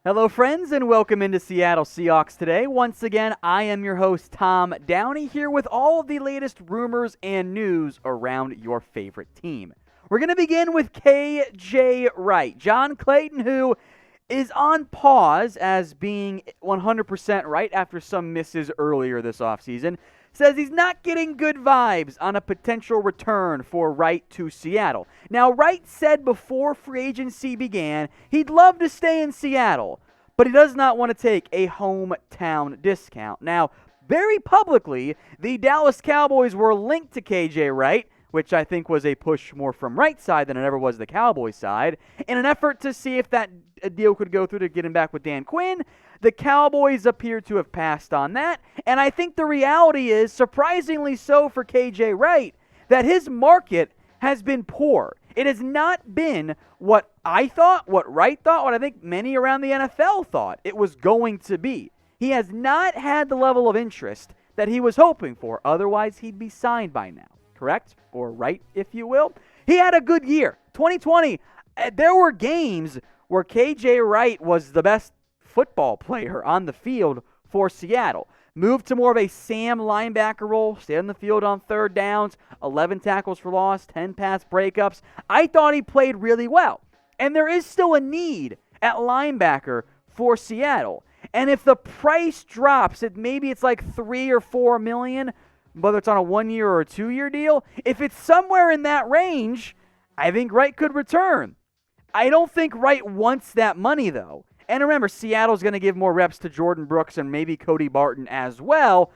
Hello, friends, and welcome into Seattle Seahawks Today. Once again, I am your host, Tom Downey, here with all of the latest rumors and news around your favorite team. We're going to begin with KJ Wright. John Clayton, who is on pause as being 100% right after some misses earlier this offseason, says he's not getting good vibes on a potential return for Wright to Seattle. Now, Wright said before free agency began he'd love to stay in Seattle, but he does not want to take a hometown discount. Now, very publicly, the Dallas Cowboys were linked to KJ Wright, which I think was a push more from Wright's side than it ever was the Cowboys' side, in an effort to see if that deal could go through to get him back with Dan Quinn. The Cowboys appear to have passed on that, and I think the reality is, surprisingly so for KJ Wright, that his market has been poor. It has not been what I thought, what Wright thought, what I think many around the NFL thought it was going to be. He has not had the level of interest that he was hoping for, otherwise he'd be signed by now. Correct? Or right, if you will. He had a good year. 2020, there were games where KJ Wright was the best football player on the field for Seattle. Moved to more of a Sam linebacker role, stayed on the field on third downs, 11 tackles for loss, 10 pass breakups. I thought he played really well. And there is still a need at linebacker for Seattle. And if the price drops, maybe it's like $3 or $4 million, whether it's on a 1-year or a 2-year deal, if it's somewhere in that range, I think Wright could return. I don't think Wright wants that money, though. And remember, Seattle's going to give more reps to Jordan Brooks and maybe Cody Barton as well.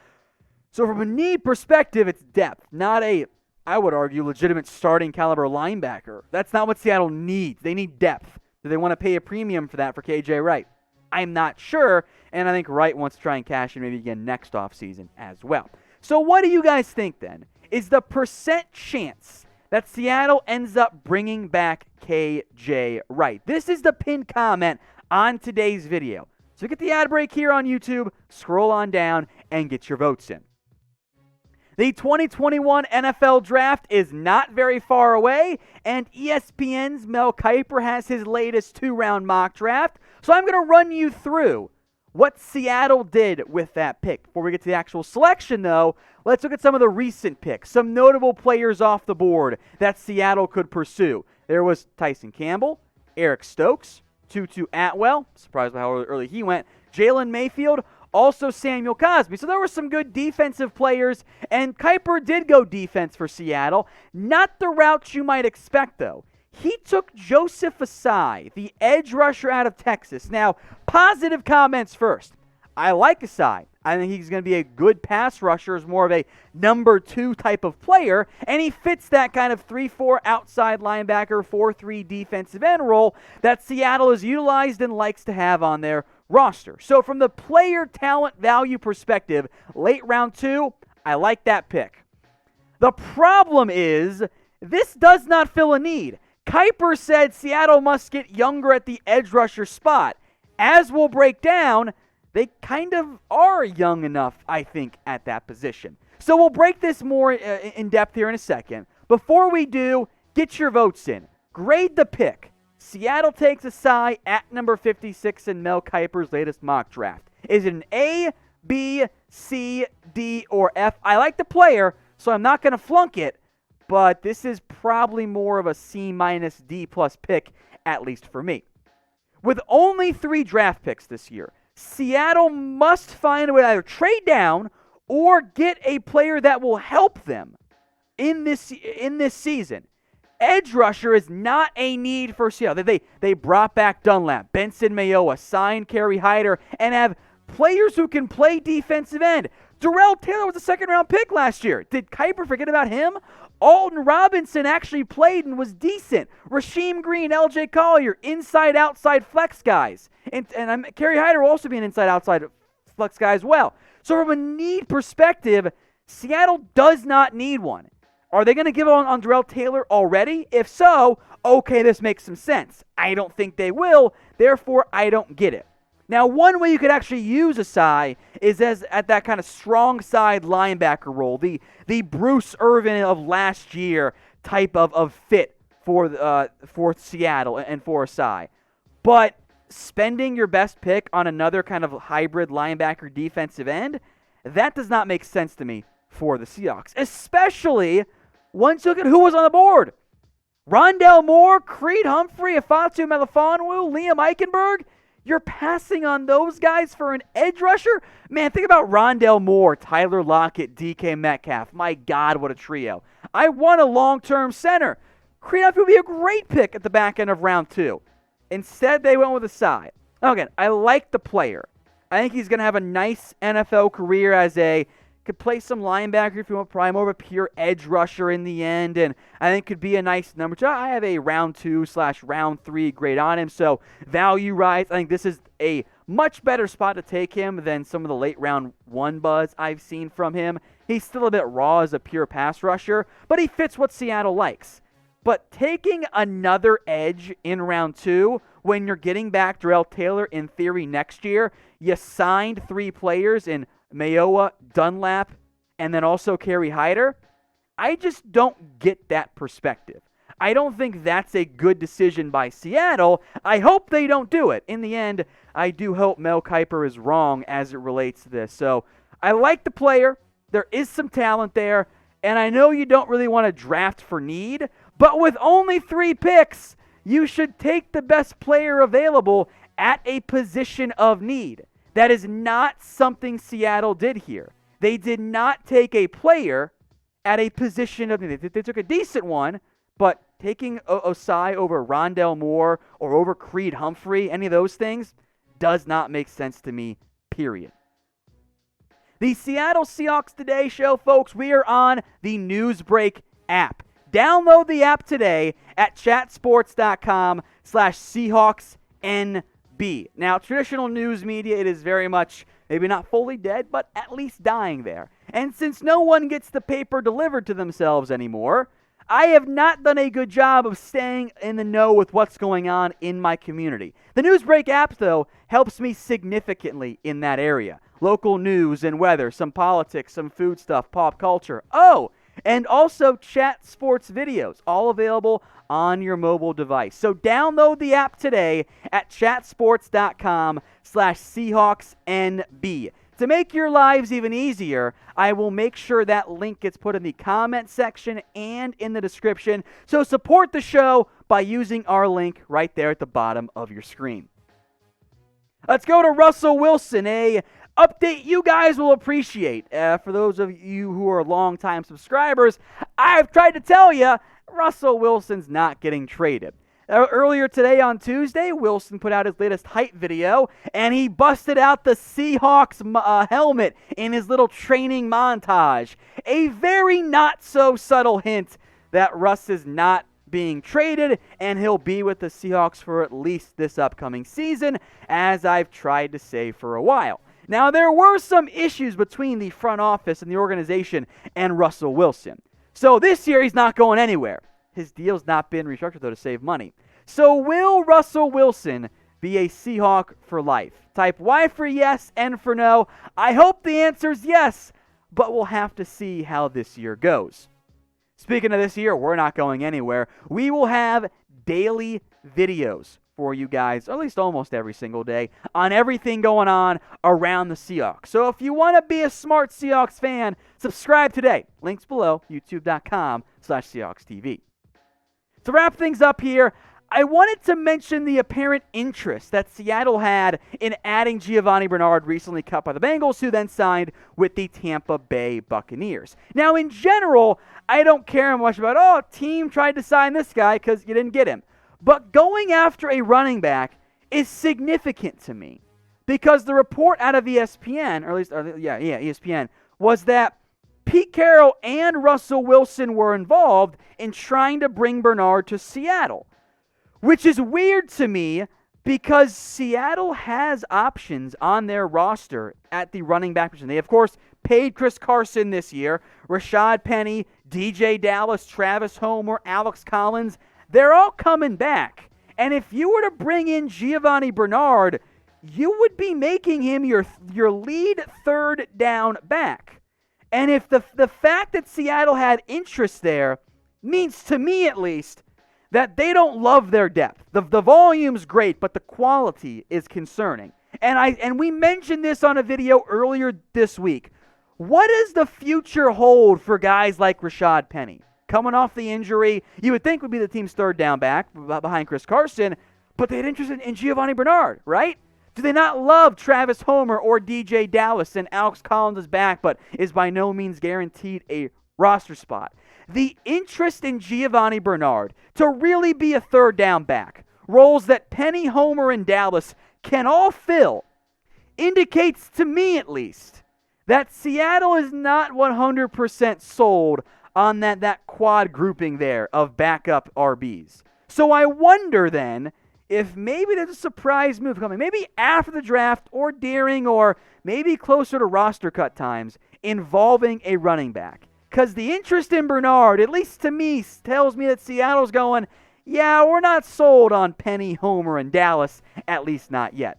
So from a need perspective, it's depth, not a, I would argue, legitimate starting caliber linebacker. That's not what Seattle needs. They need depth. Do they want to pay a premium for that for KJ Wright? I'm not sure, and I think Wright wants to try and cash in maybe again next offseason as well. So what do you guys think then? Is the percent chance that Seattle ends up bringing back KJ Wright? This is the pinned comment on today's video. So get the ad break here on YouTube, scroll on down, and get your votes in. The 2021 NFL Draft is not very far away, and ESPN's Mel Kiper has his latest 2-round mock draft. So I'm going to run you through what Seattle did with that pick. Before we get to the actual selection, though, let's look at some of the recent picks, some notable players off the board that Seattle could pursue. There was Tyson Campbell, Eric Stokes, Tutu Atwell, surprised by how early he went, Jalen Mayfield, also Samuel Cosby. So there were some good defensive players, and Kiper did go defense for Seattle. Not the route you might expect, though. He took Joseph Ossai, the edge rusher out of Texas. Now, positive comments first. I like Ossai. I think he's going to be a good pass rusher, is more of a number 2 type of player, and he fits that kind of 3-4 outside linebacker, 4-3 defensive end role that Seattle has utilized and likes to have on their roster. So from the player talent value perspective, late round 2, I like that pick. The problem is, this does not fill a need. Kiper said Seattle must get younger at the edge rusher spot. As we'll break down, they kind of are young enough, I think, at that position. So we'll break this more in depth here in a second. Before we do, get your votes in. Grade the pick. Seattle takes Ossai at number 56 in Mel Kiper's latest mock draft. Is it an A, B, C, D, or F? I like the player, so I'm not going to flunk it, but this is probably more of a C minus D plus pick, at least for me. With only 3 draft picks this year, Seattle must find a way to either trade down or get a player that will help them in this season. Edge rusher is not a need for Seattle. They brought back Dunlap, Benson, Mayowa, signed Kerry Hyder, and have players who can play defensive end. Darrell Taylor was a second-round pick last year. Did Kiper forget about him? Alton Robinson actually played and was decent. Rasheem Green, LJ Collier, inside-outside flex guys. And Kerry Hyder will also be an inside-outside flex guy as well. So from a need perspective, Seattle does not need one. Are they going to give on Darrell Taylor already? If so, okay, this makes some sense. I don't think they will, therefore I don't get it. Now, one way you could actually use Ossai is as at that kind of strong side linebacker role, the Bruce Irvin of last year type of fit for Seattle and for Ossai. But spending your best pick on another kind of hybrid linebacker defensive end, that does not make sense to me for the Seahawks, especially once you look at who was on the board. Rondale Moore, Creed Humphrey, Ifeatu Melifonwu, Liam Eichenberg. You're passing on those guys for an edge rusher? Man, think about Rondale Moore, Tyler Lockett, DK Metcalf. My God, what a trio. I want a long-term center. Creed Humphrey would be a great pick at the back end of round 2. Instead, they went with Ossai. Now, again, I like the player. I think he's going to have a nice NFL career could play some linebacker if you want, probably more of a pure edge rusher in the end, and I think could be a nice number 2. I have a round 2/round 3 grade on him, so value-wise, I think this is a much better spot to take him than some of the late round 1 buzz I've seen from him. He's still a bit raw as a pure pass rusher, but he fits what Seattle likes. But taking another edge in round 2 when you're getting back Darrell Taylor in theory next year, you signed 3 players in Mayowa, Dunlap, and then also Kerry Hyder. I just don't get that perspective. I don't think that's a good decision by Seattle. I hope they don't do it. In the end, I do hope Mel Kiper is wrong as it relates to this. So I like the player. There is some talent there. And I know you don't really want to draft for need, but with only 3 picks, you should take the best player available at a position of need. That is not something Seattle did here. They did not take a player at a position of need. They took a decent one, but taking Ossai over Rondale Moore or over Creed Humphrey, any of those things, does not make sense to me, period. The Seattle Seahawks Today show, folks, we are on the Newsbreak app. Download the app today at chatsports.com/SeahawksNB. Now, traditional news media, it is very much, maybe not fully dead, but at least dying there. And since no one gets the paper delivered to themselves anymore, I have not done a good job of staying in the know with what's going on in my community. The Newsbreak app, though, helps me significantly in that area. Local news and weather, some politics, some food stuff, pop culture. Oh, and also Chat Sports videos, all available on your mobile device. So download the app today at chatsports.com/SeahawksNB. To make your lives even easier, I will make sure that link gets put in the comment section and in the description. So support the show by using our link right there at the bottom of your screen. Let's go to Russell Wilson, a update you guys will appreciate. For those of you who are longtime subscribers, I've tried to tell you, Russell Wilson's not getting traded. Earlier today on Tuesday, Wilson put out his latest hype video, and he busted out the Seahawks helmet in his little training montage. A very not-so-subtle hint that Russ is not being traded, and he'll be with the Seahawks for at least this upcoming season, as I've tried to say for a while. Now, there were some issues between the front office and the organization and Russell Wilson. So this year, he's not going anywhere. His deal's not been restructured, though, to save money. So will Russell Wilson be a Seahawk for life? Type Y for yes, N for no. I hope the answer is yes, but we'll have to see how this year goes. Speaking of this year, we're not going anywhere. We will have daily videos for you guys, or at least almost every single day, on everything going on around the Seahawks. So if you want to be a smart Seahawks fan, subscribe today. Links below, youtube.com/SeahawksTV. To wrap things up here, I wanted to mention the apparent interest that Seattle had in adding Gio Bernard, recently cut by the Bengals, who then signed with the Tampa Bay Buccaneers. Now, in general, I don't care much about, team tried to sign this guy because you didn't get him. But going after a running back is significant to me because the report out of ESPN, or at least, ESPN, was that Pete Carroll and Russell Wilson were involved in trying to bring Bernard to Seattle, which is weird to me because Seattle has options on their roster at the running back position. They, of course, paid Chris Carson this year, Rashad Penny, DJ Dallas, Travis Homer, Alex Collins. They're all coming back. And if you were to bring in Gio Bernard, you would be making him your lead third down back. And if the fact that Seattle had interest there means, to me at least, that they don't love their depth. The volume's great, but the quality is concerning. And we mentioned this on a video earlier this week. What does the future hold for guys like Rashad Penny? Coming off the injury, you would think would be the team's third down back behind Chris Carson, but they had interest in Gio Bernard, right? Do they not love Travis Homer or DJ Dallas? And Alex Collins is back, but is by no means guaranteed a roster spot. The interest in Giovanni Bernard to really be a third down back, roles that Penny, Homer, and Dallas can all fill, indicates to me at least that Seattle is not 100% sold on that quad grouping there of backup RBs. So I wonder then if maybe there's a surprise move coming, maybe after the draft or during or maybe closer to roster cut times involving a running back. Because the interest in Bernard, at least to me, tells me that Seattle's going, yeah, we're not sold on Penny, Homer, and Dallas, at least not yet.